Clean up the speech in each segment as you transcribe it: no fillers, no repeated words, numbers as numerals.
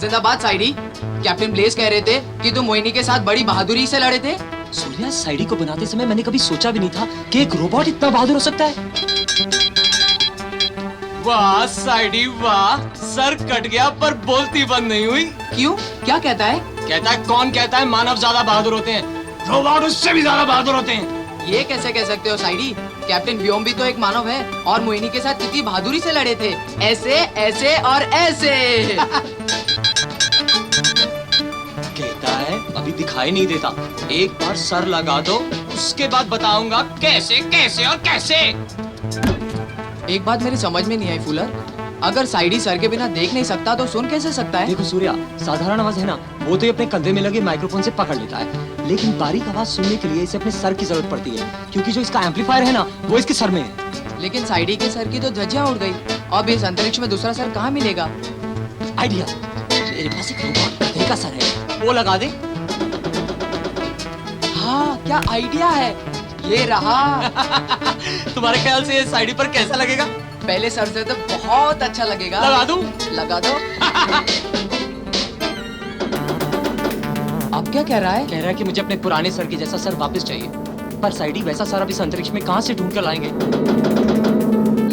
जिंदाबाद साइडी। Captain Blaze कह रहे थे कि तुम मोहिनी के साथ बड़ी बहादुरी से लड़े थे। सूर्या, साइडी को बनाते समय मैंने कभी सोचा भी नहीं था कि एक रोबोट इतना बहादुर हो सकता है। वाह साइडी वाह, सर कट गया पर बोलती बंद नहीं हुई। क्यों, क्या कहता है? कहता है, कौन कहता है मानव ज्यादा बहादुर होते हैं? रोबोट उससे भी ज्यादा बहादुर होते हैं। ये कैसे कह सकते हो साइडी? कैप्टन व्योम भी तो एक मानव है और मोहिनी के साथ कितनी बहादुरी से लड़े थे, ऐसे ऐसे और ऐसे। कहता है अभी दिखाई नहीं देता, एक बार सर लगा दो उसके बाद बताऊंगा कैसे कैसे और कैसे। एक बात मेरी समझ में नहीं आई फूलर, अगर साइडी सर के बिना देख नहीं सकता तो सुन कैसे सकता है? देखो सूर्या, साधारण आवाज है ना, वो तो ये अपने कंधे में लगे माइक्रोफोन से पकड़ लेता है, लेकिन बारीक आवाज सुनने के लिए इसे अपने सर की जरूरत पड़ती है, क्योंकि जो इसका एम्पलीफायर है ना वो इसके सर में है। लेकिन साइडी के सर की तो धज्जियां उड़ गई, अब इस अंतरिक्ष में दूसरा सर कहाँ मिलेगा? आइडिया, मेरे पास एक रोबोट गधे का सर है, वो लगा दे। हाँ, क्या आइडिया है, ये रहा। तुम्हारे ख्याल से ये साइडी पर कैसा लगेगा? पहले सर से तो बहुत अच्छा लगेगा। लगा दूं? लगा दो। अब क्या कह रहा है? कह रहा है कि मुझे अपने पुराने सर की जैसा सर वापस चाहिए, पर साइडी वैसा सर अब इस अंतरिक्ष में कहाँ से ढूंढ कर लाएंगे?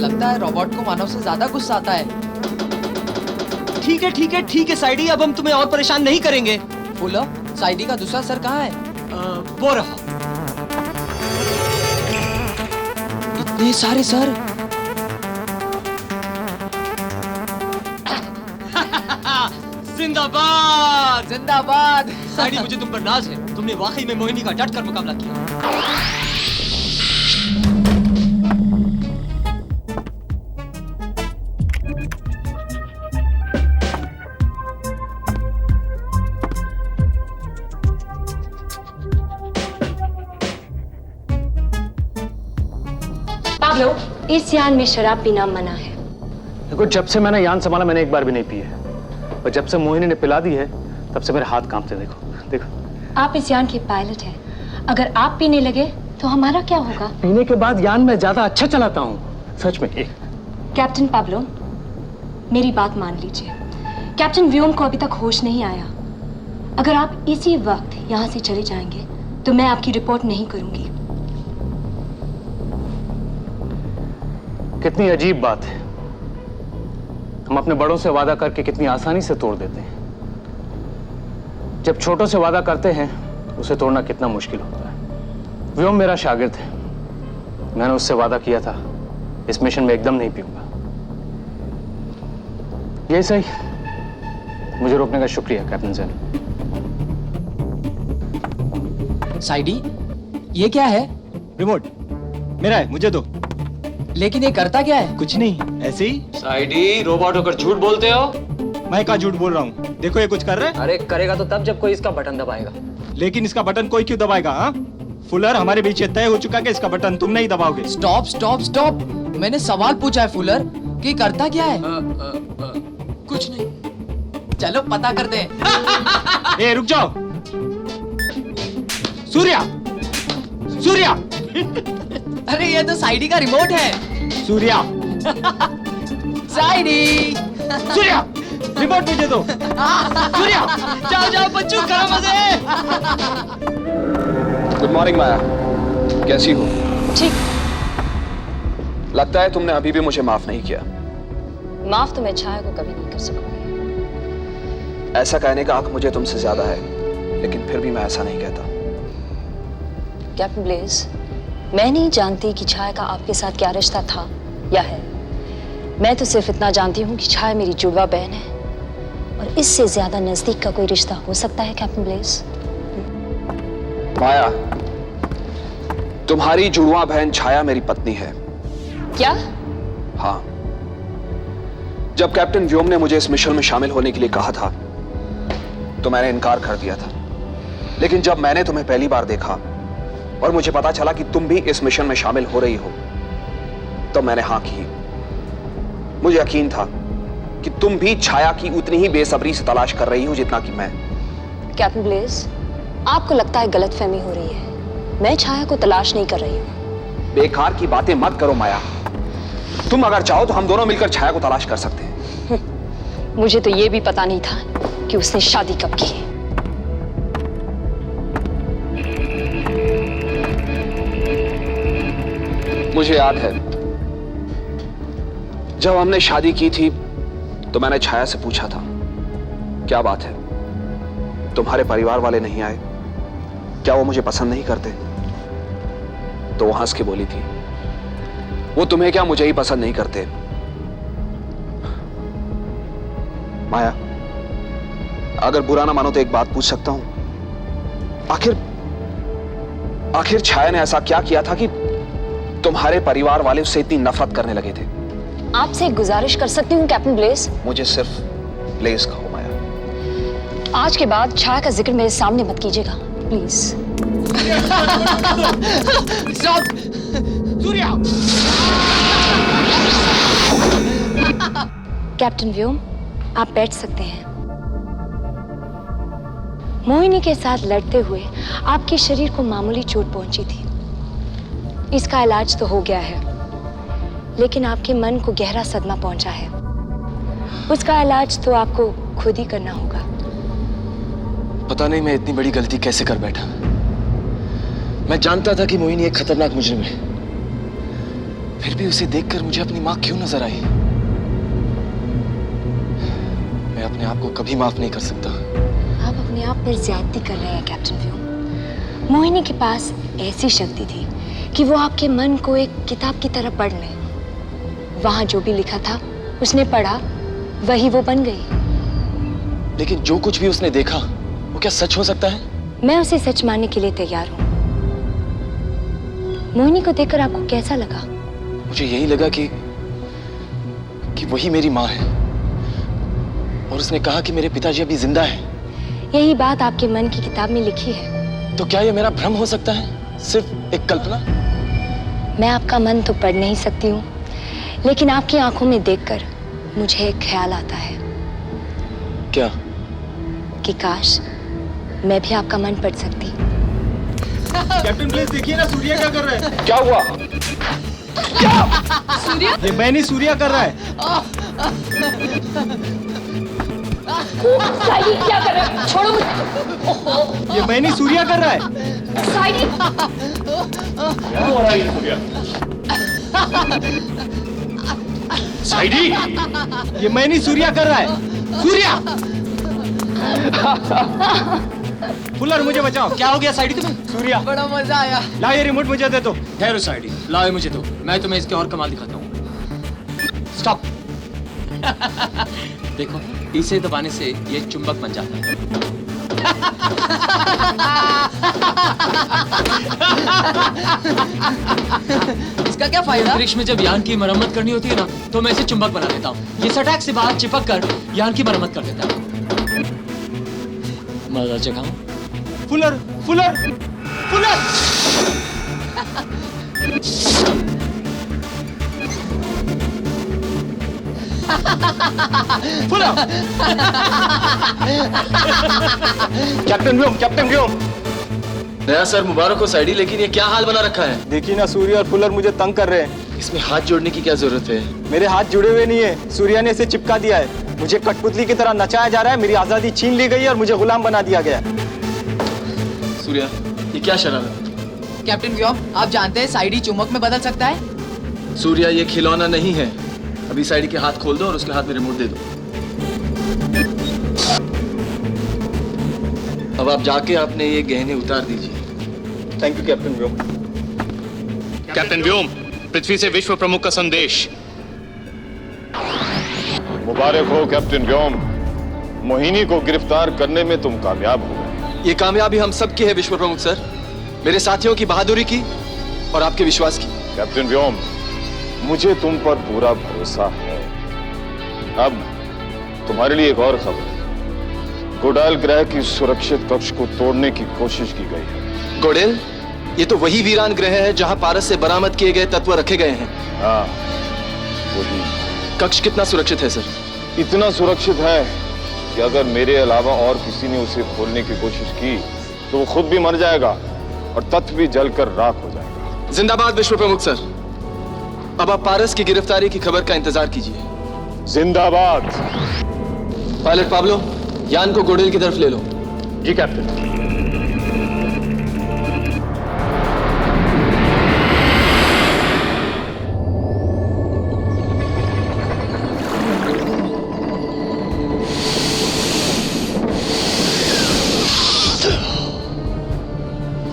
लगता है रोबोट को मानव से ज्यादा गुस्सा आता है। ठीक है ठीक है ठीक है साइडी, अब हम तुम्हें और परेशान नहीं करेंगे। फूलो, साइडी का दूसरा सर कहाँ है? वो रहा। इतने सारे सर। जिंदाबाद जिंदाबाद। साइडी, मुझे तुम पर नाज है, तुमने वाकई में मोहिनी का डट कर मुकाबला किया। पाब्लो, इस यान में शराब पीना मना है। देखो, जब से मैंने यान संभाला मैंने एक बार भी नहीं पी है, और जब से मोहिनी ने पिला दी है तब से मेरे हाथ कांपते। देखो देखो। आप इस यान के पायलट हैं, अगर आप पीने लगे तो हमारा क्या होगा? पीने के बाद यान में ज्यादा अच्छा चलाता हूँ, सच में। कैप्टन पाब्लो, मेरी बात मान लीजिए, कैप्टन व्योम को अभी तक होश नहीं आया। अगर आप इसी वक्त यहाँ से चले जाएंगे तो मैं आपकी रिपोर्ट नहीं करूंगी। कितनी अजीब बात है, हम अपने बड़ों से वादा करके कितनी आसानी से तोड़ देते हैं। जब छोटों से वादा करते हैं उसे तोड़ना कितना मुश्किल होता है। व्योम मेरा शागिर्द है, मैंने उससे वादा किया था इस मिशन में एकदम नहीं पीऊंगा। ये सही, मुझे रोकने का शुक्रिया कैप्टन ज़ेन। साइडी, ये क्या है? रिमोट मेरा है, मुझे दो। लेकिन ये करता क्या है? कुछ नहीं, ऐसे ही। साइडी, रोबोट होकर झूठ बोलते हो? मैं क्या झूठ बोल रहा हूँ, देखो ये कुछ कर रहा है। अरे करेगा तो तब जब कोई इसका बटन दबाएगा। लेकिन इसका बटन कोई क्यों दबाएगा? हाँ फुलर, हमारे बीच तय हो चुका कि इसका बटन तुम नहीं दबाओगे। स्टॉप स्टॉप स्टॉप, मैंने सवाल पूछा है फूलर कि करता क्या है? कुछ नहीं। चलो पता करते हैं। ए रुक जाओ। सूर्या, सूर्या, अरे ये तो साइडी का रिमोट है। सूर्या, साइडी, सूर्या, रिमोट मुझे दो। सूर्या, जाओ जाओ बच्चों, करो मजे। गुड मॉर्निंग माया, कैसी हो? ठीक। लगता है तुमने अभी भी मुझे माफ नहीं किया। माफ तो मैं छाया को कभी नहीं कर सकूंगी। ऐसा कहने का हक मुझे तुमसे ज्यादा है, लेकिन फिर भी मैं ऐसा नहीं कहता। कैप्टन ब्लेज, मैं नहीं जानती कि छाया का आपके साथ क्या रिश्ता था या है। मैं तो सिर्फ इतना जानती हूँ कि छाया मेरी जुड़वा बहन है, और इससे ज्यादा नजदीक का कोई रिश्ता हो सकता है कैप्टन ब्लेज? माया, तुम्हारी जुड़वा बहन छाया मेरी पत्नी है। क्या? हाँ, जब कैप्टन व्योम ने मुझे इस मिशन में शामिल होने के लिए कहा था तो मैंने इनकार कर दिया था, लेकिन जब मैंने तुम्हें पहली बार देखा और मुझे पता चला कि तुम भी इस मिशन में शामिल हो रही हो तो मैंने हाँ की। मुझे यकीन था कि तुम भी छाया की उतनी ही बेसब्री से तलाश कर रही हो जितना कि मैं। कैप्टन ब्लेज, आपको लगता है गलतफहमी हो रही है। मैं छाया को तलाश नहीं कर रही हूँ। बेकार की बातें मत करो माया, तुम अगर चाहो तो हम दोनों मिलकर छाया को तलाश कर सकते हैं। मुझे तो ये भी पता नहीं था कि उसने शादी कब की। मुझे याद है जब हमने शादी की थी तो मैंने छाया से पूछा था, क्या बात है, तुम्हारे परिवार वाले नहीं आए? क्या वो मुझे पसंद नहीं करते? तो वो हंस के बोली थी, वो तुम्हें क्या मुझे ही पसंद नहीं करते। माया, अगर बुरा ना मानो तो एक बात पूछ सकता हूं? आखिर छाया ने ऐसा क्या किया था कि तुम्हारे परिवार वाले उससे इतनी नफरत करने लगे थे? आपसे एक गुजारिश कर सकती हूँ कैप्टन ब्लेस? मुझे सिर्फ ब्लेस कहो माया। आज के बाद छाया का जिक्र मेरे सामने मत कीजिएगा, प्लीज। स्टॉप! सूर्या! कैप्टन व्योम, आप बैठ सकते हैं। मोहिनी के साथ लड़ते हुए आपके शरीर को मामूली चोट पहुंची थी। इसका इलाज तो हो गया है, लेकिन आपके मन को गहरा सदमा पहुंचा है। उसका इलाज तो आपको खुद ही करना होगा। पता नहीं मैं इतनी बड़ी गलती कैसे कर बैठा। मैं जानता था कि मोहिनी एक खतरनाक मुजरिम है, फिर भी उसे देखकर मुझे अपनी मां क्यों नजर आई? मैं अपने आप को कभी माफ नहीं कर सकता। आप अपने आप पर ज्यादती कर रहे हैं कैप्टन व्योम। मोहिनी के पास ऐसी शक्ति थी कि वो आपके मन को एक किताब की तरह पढ़ ले। वहां जो भी लिखा था उसने पढ़ा, वही वो बन गई। लेकिन जो कुछ भी उसने देखा वो क्या सच हो सकता है? मैं उसे सच मानने के लिए तैयार हूं। मोहिनी को देखकर आपको कैसा लगा? मुझे यही लगा कि वही मेरी माँ है, और उसने कहा कि मेरे पिताजी अभी जिंदा हैं। यही बात आपके मन की किताब में लिखी है। तो क्या ये मेरा भ्रम हो सकता है, सिर्फ एक कल्पना? मैं आपका मन तो पढ़ नहीं सकती हूँ, लेकिन आपकी आंखों में देखकर मुझे एक ख्याल आता है। क्या? कि काश मैं भी आपका मन पढ़ सकती। कैप्टन प्लीज देखिए ना, सूर्या क्या कर रहा है? क्या हुआ? सूर्या? ये मैनी सूर्या कर रहा है। साइडी क्या कर रहे हो? छोड़ो मुझे। ये मैनी सूर्या कर रहा है। साइडी! साइडी! ये मैनी सूर्या कर रहा है। सूर्या! फुलर मुझे बचाओ। क्या हो गया साइडी तुम्हें? सूर्या, बड़ा मजा आया। ला ये रिमोट मुझे दे दो। ठहरो साइडी, लाओ मुझे दो, मैं तुम्हें इसके और कमाल दिखाता हूँ। स्टॉप। देखो, इसे दबाने से ये चुंबक बन जाता है। इसका क्या फायदा? अंतरिक्ष में जब यान की मरम्मत करनी होती है ना, तो मैं इसे चुंबक बना देता हूँ। ये सटाक से बाहर चिपक कर यान की मरम्मत कर देता है। मजा चखाऊं? Fuller, Fuller, Fuller! Fuller! Captain Vyom, captain Vyom! नया सर मुबारक हो साइडी, लेकिन ये क्या हाल बना रखा है? देखिए ना, सूर्या और फुलर मुझे तंग कर रहे हैं। इसमें हाथ जोड़ने की क्या जरूरत है? मेरे हाथ जुड़े हुए नहीं है, सूर्या ने इसे चिपका दिया है। मुझे कठपुतली की तरह नचाया जा रहा है, मेरी आजादी छीन ली गई है और मुझे गुलाम बना दिया गया। सूर्या, ये क्या शरारत? कैप्टन व्योम, आप जानते हैं साइडी चुंबक में बदल सकता है? सूर्या, ये खिलौना नहीं है। अभी साइडी के हाथ खोल दो और उसके हाथ में रिमोट दे दो। अब आप जाके अपने ये गहने उतार दीजिए। Thank you captain Vyom. Captain Vyom, पृथ्वी से विश्व प्रमुख का संदेश। मुबारक हो कैप्टन व्योम, मोहिनी को गिरफ्तार करने में तुम कामयाब हो गए। ये कामयाबी हम सब की है विश्व प्रमुख सर, मेरे साथियों की बहादुरी की और आपके विश्वास की। कैप्टन व्योम, मुझे तुम पर पूरा भरोसा है। अब तुम्हारे लिए एक और खबर है। गोडाल ग्रह की सुरक्षित कक्ष को तोड़ने की कोशिश की गई है। गोडेल, ये तो वही वीरान ग्रह है जहां पारस से बरामद किए गए तत्व रखे गए हैं। हाँ, वही। कक्ष कितना सुरक्षित है सर? इतना सुरक्षित है कि अगर मेरे अलावा और किसी ने उसे खोलने की कोशिश की तो वो खुद भी मर जाएगा और तत्व भी जलकर राख हो जाएगा। जिंदाबाद विश्व प्रमुख सर। अब आप पारस की गिरफ्तारी की खबर का इंतजार कीजिए। जिंदाबाद। पायलट पाब्लो, यान को गोडेल की तरफ ले लो। जी कैप्टन।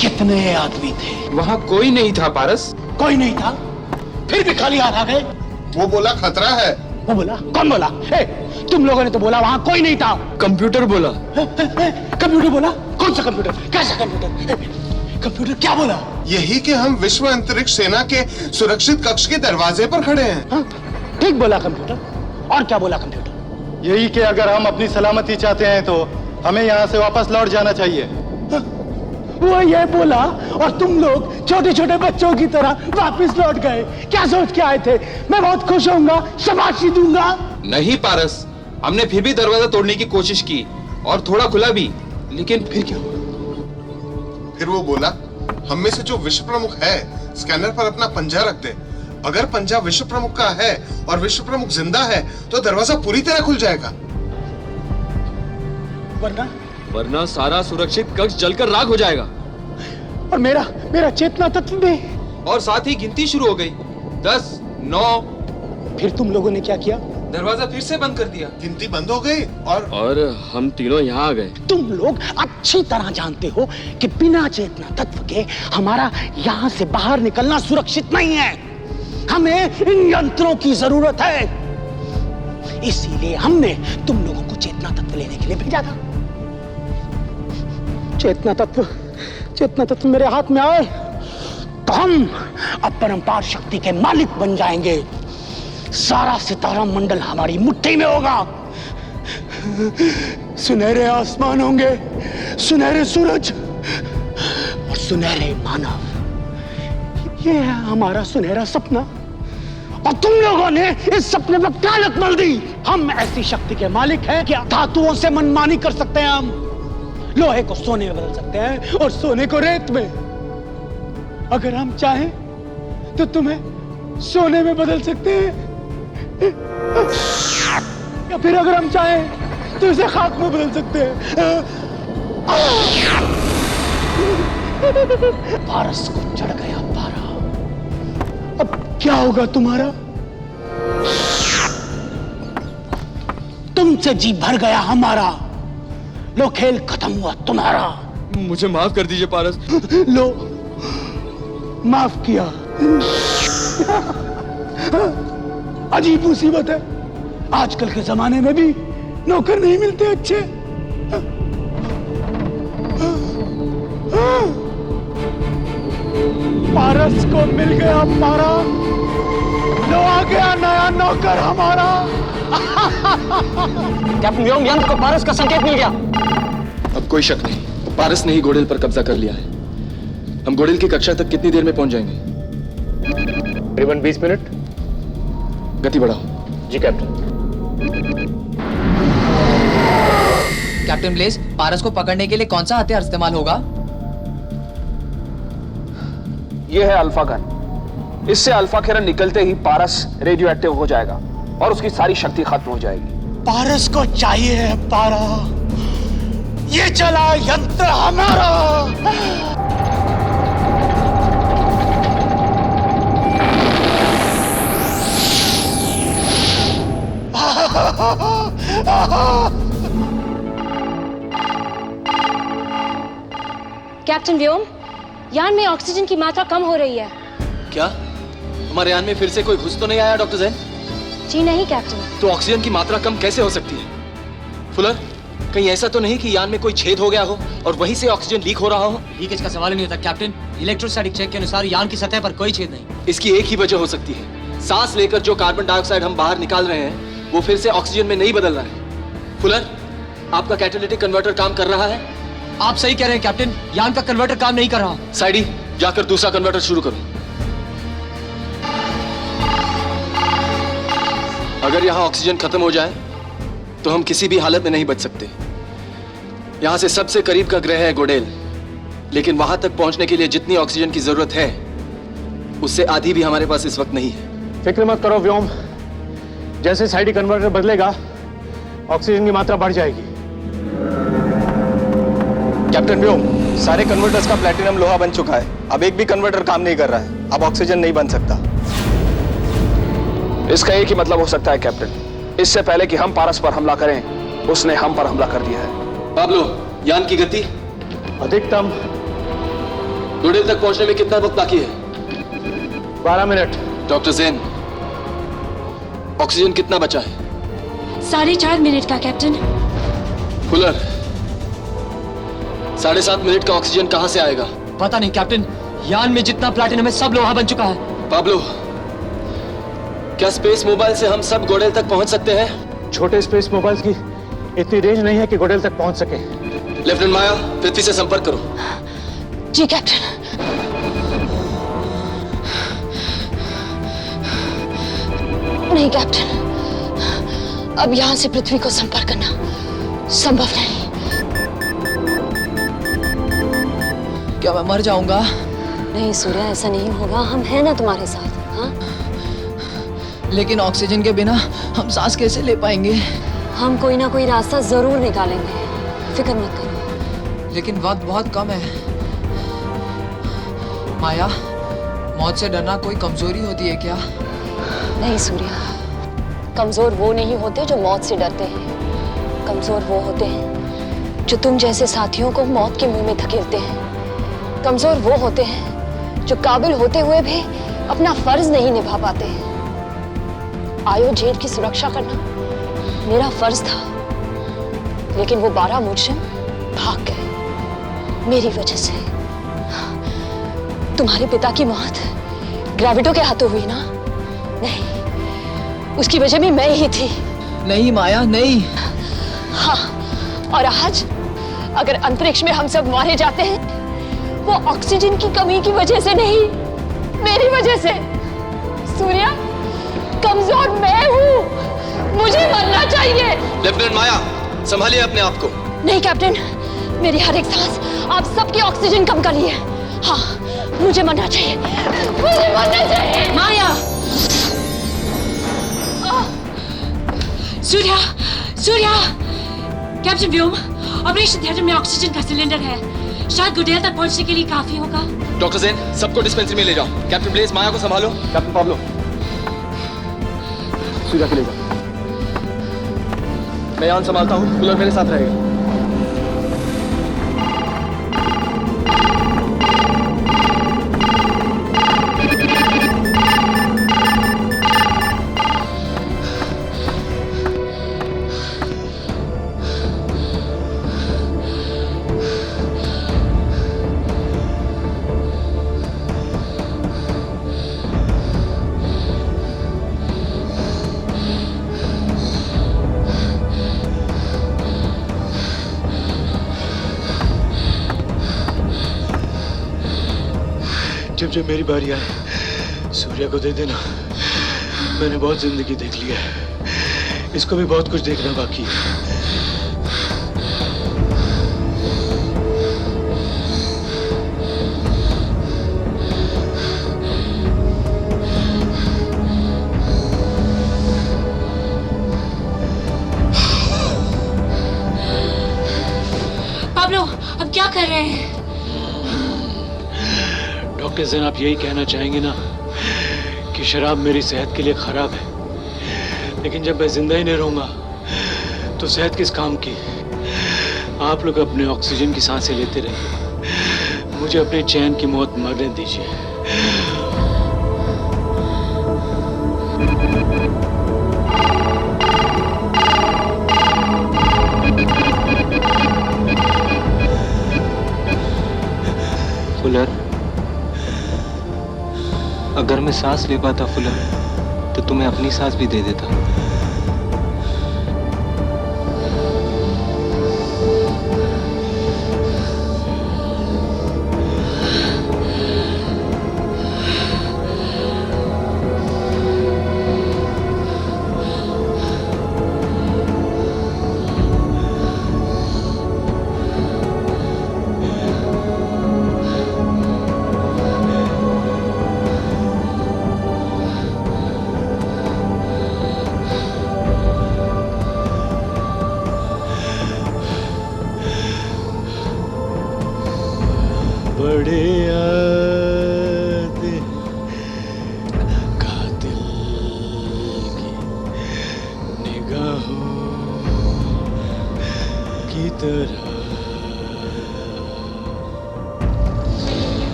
कितने आदमी थे? वहां कोई नहीं था पारस। कोई नहीं था, फिर भी खाली हाथ आ गए। वो बोला खतरा है। वो बोला? कौन बोला? तुम लोगों ने तो बोला वहां कोई नहीं था। कंप्यूटर बोला। कंप्यूटर बोला? कौन सा कंप्यूटर? कैसा कंप्यूटर? कंप्यूटर क्या बोला? यही कि हम विश्व अंतरिक्ष सेना के सुरक्षित कक्ष के दरवाजे पर खड़े हैं। हाँ? ठीक बोला कंप्यूटर। और क्या बोला कंप्यूटर? यही कि अगर हम अपनी सलामती चाहते हैं तो हमें यहाँ से वापस लौट जाना चाहिए। वो ये बोला और तुम लोग छोटे छोटे बच्चों की तरह वापस लौट गए। क्या सोच के आए थे? मैं बहुत खुश होऊंगा, शाबाशी दूंगा। नहीं पारस, हमने फिर भी दरवाजा तोड़ने की कोशिश की और थोड़ा खुला भी, लेकिन फिर क्या हुआ? फिर वो बोला, हम में से जो विश्व प्रमुख है स्कैनर पर अपना पंजा रख दे। अगर पंजा विश्व प्रमुख का है और विश्व प्रमुख जिंदा है तो दरवाजा पूरी तरह खुल जाएगा। वरना सारा सुरक्षित कक्ष जलकर राख हो जाएगा। और मेरा चेतना तत्व भी। और साथ ही गिनती शुरू हो गई। 10, 9। फिर तुम लोगों ने क्या किया? दरवाजा फिर से बंद कर दिया। गिनती बंद हो गई और हम तीनों यहाँ आ गए। तुम लोग अच्छी तरह जानते हो कि बिना चेतना तत्व के हमारा यहाँ से बाहर निकलना सुरक्षित नहीं है। हमें इन यंत्रों की जरूरत है। इसीलिए हमने तुम लोगों को चेतना तत्व लेने के लिए भेजा था। चेतना तत्व मेरे हाथ में आए तो हम अपरंपार शक्ति के मालिक बन जाएंगे। सारा सितारा मंडल हमारी मुट्ठी में होगा। सुनहरे आसमान होंगे, सुनहरे सूरज और सुनहरे मानव। ये है हमारा सुनहरा सपना और तुम लोगों ने इस सपने पर कालक मल दी। हम ऐसी शक्ति के मालिक हैं कि धातुओं से मनमानी कर सकते हैं। हम लोहे को सोने में बदल सकते हैं और सोने को रेत में। अगर हम चाहें तो तुम्हें सोने में बदल सकते हैं या फिर अगर हम चाहें तो इसे खाक में बदल सकते हैं। पारस को चढ़ गया पारा। अब क्या होगा तुम्हारा? तुमसे जी भर गया हमारा। लो खेल खत्म हुआ तुम्हारा। मुझे माफ कर दीजिए पारस। लो माफ किया। अजीब मुसीबत है, आजकल के जमाने में भी नौकर नहीं मिलते अच्छे। पारस को मिल गया पारा। लो आ गया नया नौकर हमारा। कैप्टन व्योम, यंत्र को पारस का संकेत मिल गया। अब कोई शक नहीं, पारस ने ही गोडेल पर कब्जा कर लिया है। हम गोडेल की कक्षा तक कितनी देर में पहुंच जाएंगे? करीबन 20 मिनट। गति बढ़ाओ। जी कैप्टन। कैप्टन ब्लेज, पारस को पकड़ने के लिए कौन सा हथियार इस्तेमाल होगा? यह है अल्फा गन। इससे अल्फा किरण निकलते ही पारस रेडियो एक्टिव हो जाएगा और उसकी सारी शक्ति खत्म हो जाएगी। पारस को चाहिए पारा। ये चला यंत्र हमारा। कैप्टन व्योम, यान में ऑक्सीजन की मात्रा कम हो रही है। क्या हमारे यान में फिर से कोई घुस तो नहीं आया डॉक्टर जैन? जी नहीं कैप्टन। तो ऑक्सीजन की मात्रा कम कैसे हो सकती है? फुलर, कहीं ऐसा तो नहीं कि यान में कोई छेद हो गया हो और वहीं से ऑक्सीजन लीक हो रहा हो? लीकेज का सवाल ही नहीं होता कैप्टन। इलेक्ट्रोस्टैटिक चेक के अनुसार यान की सतह पर कोई छेद नहीं। इसकी एक ही वजह हो सकती है, सांस लेकर जो कार्बन डाइऑक्साइड हम बाहर निकाल रहे हैं वो फिर से ऑक्सीजन में नहीं बदल रहा है। फुलर, आपका कैटालिटिक कन्वर्टर काम कर रहा है? आप सही कह रहे हैं कैप्टन, यान का कन्वर्टर काम नहीं कर रहा। साइडी, जाकर दूसरा कन्वर्टर शुरू करो। अगर यहां ऑक्सीजन खत्म हो जाए तो हम किसी भी हालत में नहीं बच सकते। यहां से सबसे करीब का ग्रह है गोडेल, लेकिन वहां तक पहुंचने के लिए जितनी ऑक्सीजन की जरूरत है उससे आधी भी हमारे पास इस वक्त नहीं है। फिक्र मत करो व्योम, जैसे साइडी कन्वर्टर बदलेगा ऑक्सीजन की मात्रा बढ़ जाएगी। कैप्टन व्योम, सारे कन्वर्टर्स का प्लेटिनम लोहा बन चुका है। अब एक भी कन्वर्टर काम नहीं कर रहा है। अब ऑक्सीजन नहीं बन सकता। इसका एक ही मतलब हो सकता है कैप्टन, इससे पहले कि हम पारस पर हमला करें, उसने हम पर हमला कर दिया है। पाब्लो, यान की गति अधिकतम गुडेल तक पहुंचने में कितना वक्त बाकी है? 12 मिनट। डॉक्टर जैन, ऑक्सीजन कितना बचा है? 4.5 मिनट का कैप्टन। फुलर, 7.5 मिनट का ऑक्सीजन कहां से आएगा? पता नहीं कैप्टन, यान में जितना प्लैटिनम है सब लोहा बन चुका है। पाब्लो, क्या स्पेस मोबाइल से हम सब गोडेल तक पहुंच सकते हैं? छोटे स्पेस मोबाइल्स की इतनी रेंज नहीं है कि गोडेल तक पहुंच सके। लेफ्टिनेंट माया, पृथ्वी से संपर्क करो। जी कैप्टन। नहीं कैप्टन, अब यहां से पृथ्वी को संपर्क करना संभव नहीं। क्या मैं मर जाऊंगा? नहीं सूर्या, ऐसा नहीं होगा। हम हैं ना तुम्हारे साथ। हाँ, लेकिन ऑक्सीजन के बिना हम सांस कैसे ले पाएंगे? हम कोई ना कोई रास्ता जरूर निकालेंगे, फिक्र मत करो। लेकिन वक्त बहुत कम है। माया, मौत से डरना कोई कमजोरी होती है क्या? नहीं सूर्या, कमजोर वो नहीं होते जो मौत से डरते हैं। कमजोर वो होते हैं जो तुम जैसे साथियों को मौत के मुंह में धकेलते हैं। कमजोर वो होते हैं जो काबिल होते हुए भी अपना फर्ज नहीं निभा पाते। आयो जेल की सुरक्षा करना मेरा फर्ज था, लेकिन वो 12 मुजरिम भाग गए मेरी वजह से। तुम्हारे पिता की मौत ग्रेविटो के हाथों हुई ना? नहीं, उसकी वजह भी मैं ही थी। नहीं माया, नहीं। हाँ, और आज अगर अंतरिक्ष में हम सब मारे जाते हैं, वो ऑक्सीजन की कमी की वजह से नहीं, मेरी वजह से। सूर्या, कमजोर मैं हूँ, मुझे मरना चाहिए। लेफ्टिनेंट माया, संभालिए अपने आप को। नहीं कैप्टन, मेरी हर एक सांस आप सबकी ऑक्सीजन कम कर रही है। हाँ, मुझे मरना चाहिए, मुझे मरना चाहिए। माया, सूर्या, सूर्या, कैप्टन व्योम, ऑपरेशन थिएटर में ऑक्सीजन का सिलेंडर है। शायद गुडेल तक पहुंचने के लिए काफी होगा। डॉक्टर जैन, सबको डिस्पेंसरी में ले जाओ। कैप्टन ब्लेस, माया को संभालो। कैप्टन पाब्लो, सूर्या के ले जाओ। मैं यान संभालता हूँ, फुलर मेरे साथ रहेगा। जब मेरी बारी आए, सूर्या को दे देना। मैंने बहुत जिंदगी देख लिया है, इसको भी बहुत कुछ देखना बाकी है। पाब्लो, अब क्या कर रहे हैं? डॉक्टर जैन, आप यही कहना चाहेंगे ना कि शराब मेरी सेहत के लिए खराब है, लेकिन जब मैं जिंदा ही नहीं रहूंगा तो सेहत किस काम की? आप लोग अपने ऑक्सीजन की सांसें लेते रहिए, मुझे अपने चैन की मौत मरने दीजिए। फुलर, अगर मैं सांस ले पाता फुलर, तो तुम्हें अपनी सांस भी दे देता।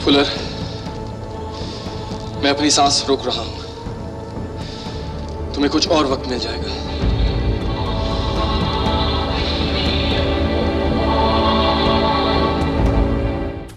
फुलर, मैं अपनी सांस रोक रहा हूं। तुम्हें कुछ और वक्त मिल जाएगा।